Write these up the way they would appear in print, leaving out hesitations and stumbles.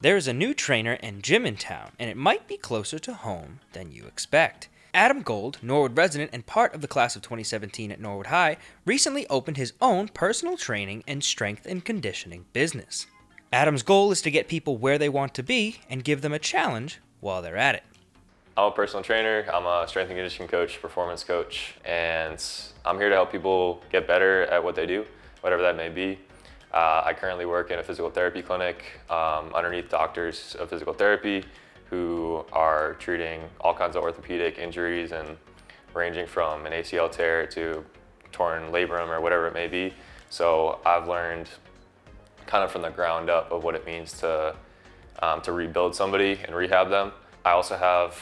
There is a new trainer and gym in town, and it might be closer to home than you expect. Adam Gold, Norwood resident and part of the class of 2017 at Norwood High, recently opened his own personal training and strength and conditioning business. Adam's goal is to get people where they want to be and give them a challenge while they're at it. I'm a personal trainer, I'm a strength and conditioning coach, performance coach, and I'm here to help people get better at what they do, whatever that may be. I currently work in a physical therapy clinic underneath doctors of physical therapy who are treating all kinds of orthopedic injuries and ranging from an ACL tear to torn labrum or whatever it may be. So I've learned kind of from the ground up of what it means to rebuild somebody and rehab them. I also have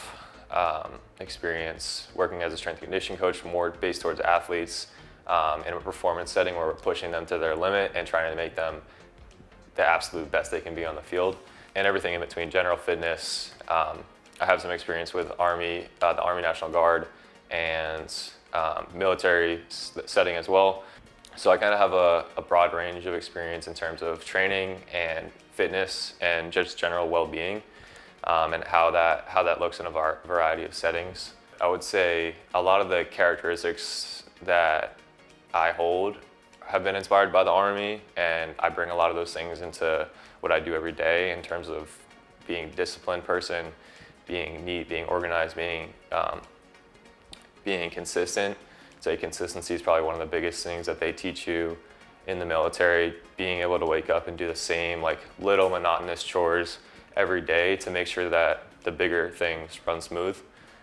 experience working as a strength and conditioning coach, more based towards athletes in a performance setting where we're pushing them to their limit and trying to make them the absolute best they can be on the field, and everything in between, general fitness. I have some experience with the Army National Guard and military setting as well. So I kind of have a broad range of experience in terms of training and fitness and just general well-being. And how that looks in a variety of settings. I would say a lot of the characteristics that I hold have been inspired by the Army, and I bring a lot of those things into what I do every day in terms of being a disciplined person, being neat, being organized, being consistent. I'd say consistency is probably one of the biggest things that they teach you in the military, being able to wake up and do the same like little monotonous chores every day to make sure that the bigger things run smooth.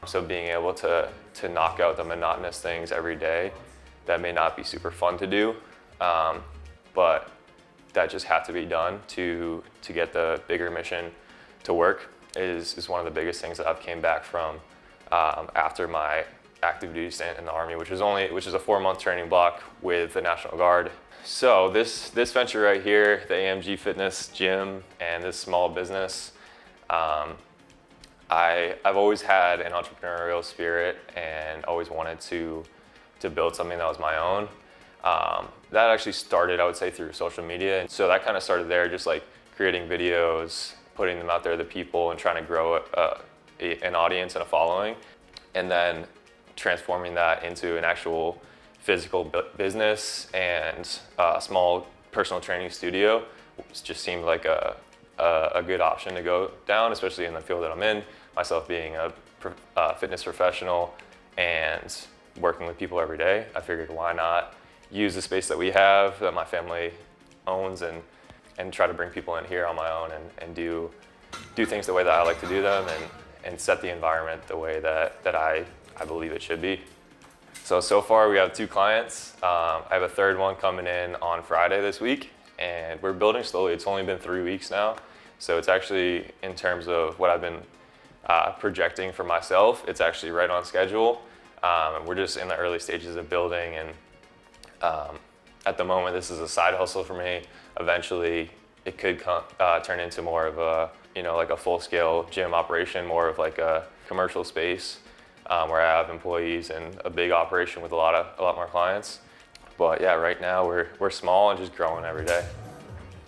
So being able to knock out the monotonous things every day that may not be super fun to do, but that just have to be done to get the bigger mission to work is one of the biggest things that I've came back from after my active duty stint in the Army, which is a 4-month training block with the National Guard. So this venture right here, the AMG fitness gym and this small business, I've always had an entrepreneurial spirit and always wanted to build something that was my own. That actually started, I would say, through social media. And so that kind of started there, just like creating videos, putting them out there to people and trying to grow an audience and a following. And then transforming that into an actual physical business and a small personal training studio just seemed like a good option to go down, especially in the field that I'm in, myself being a fitness professional and working with people every day. I figured why not use the space that we have, that my family owns, and try to bring people in here on my own and do things the way that I like to do them and set the environment the way that I believe it should be. So far we have 2 clients. I have a 3rd one coming in on Friday this week, and we're building slowly. It's only been 3 weeks now. So it's actually, in terms of what I've been projecting for myself, it's actually right on schedule. We're just in the early stages of building, and at the moment this is a side hustle for me. Eventually it could turn into more of a, like a full-scale gym operation, more of like a commercial space where I have employees and a big operation with a lot more clients. But yeah, right now we're small and just growing every day.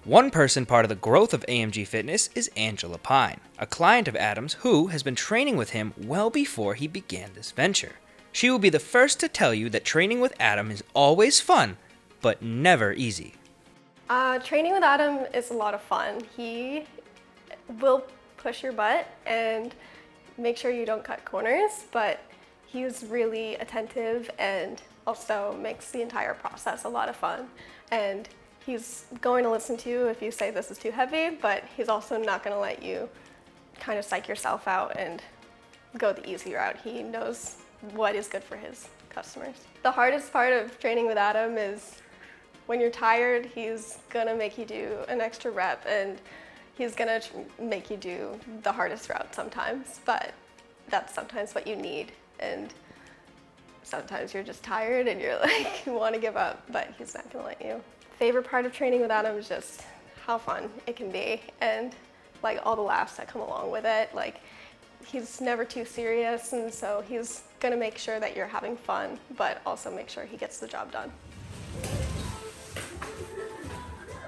One person part of the growth of AMG Fitness is Angela Pine, a client of Adam's who has been training with him well before he began this venture. She will be the first to tell you that training with Adam is always fun, but never easy. Training with Adam is a lot of fun. He will push your butt and make sure you don't cut corners, but he's really attentive and also makes the entire process a lot of fun. And he's going to listen to you if you say this is too heavy, but he's also not going to let you kind of psych yourself out and go the easy route. He knows what is good for his customers. The hardest part of training with Adam is when you're tired, he's going to make you do an extra rep, and he's going to make you do the hardest route sometimes, but that's sometimes what you need. And sometimes you're just tired and you're like, you want to give up, but he's not going to let you. Favorite part of training with Adam is just how fun it can be, and like all the laughs that come along with it. Like, he's never too serious, and so he's going to make sure that you're having fun, but also make sure he gets the job done.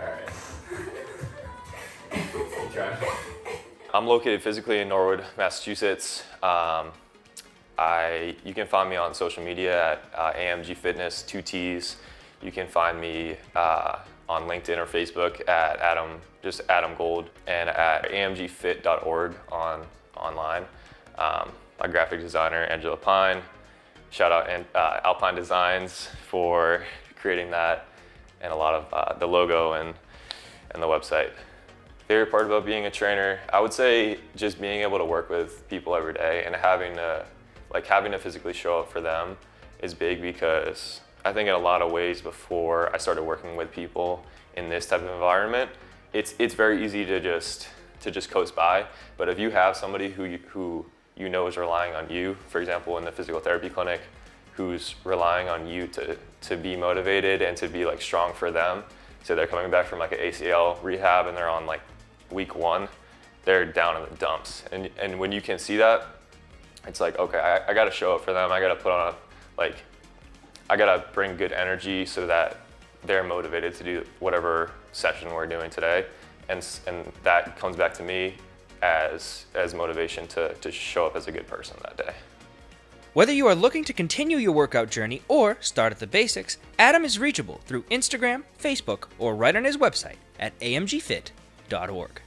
All right. You try. I'm located physically in Norwood, Massachusetts. You can find me on social media at AMG Fitness, 2Ts. You can find me on LinkedIn or Facebook at Adam Gold, and at amgfit.org online. My graphic designer, Angela Pine. Shout out Alpine Designs for creating that, and a lot of the logo and the website. Favorite part about being a trainer, I would say just being able to work with people every day and having to physically show up for them is big, because I think in a lot of ways before I started working with people in this type of environment, it's very easy to just coast by. But if you have somebody who you know is relying on you, for example, in the physical therapy clinic, who's relying on you to be motivated and to be like strong for them. So they're coming back from like an ACL rehab and they're on like week 1, they're down in the dumps. And when you can see that, it's like, okay, I gotta show up for them. I gotta put on I gotta bring good energy so that they're motivated to do whatever session we're doing today. And that comes back to me as motivation to show up as a good person that day. Whether you are looking to continue your workout journey or start at the basics, Adam is reachable through Instagram, Facebook, or right on his website at amgfit.org.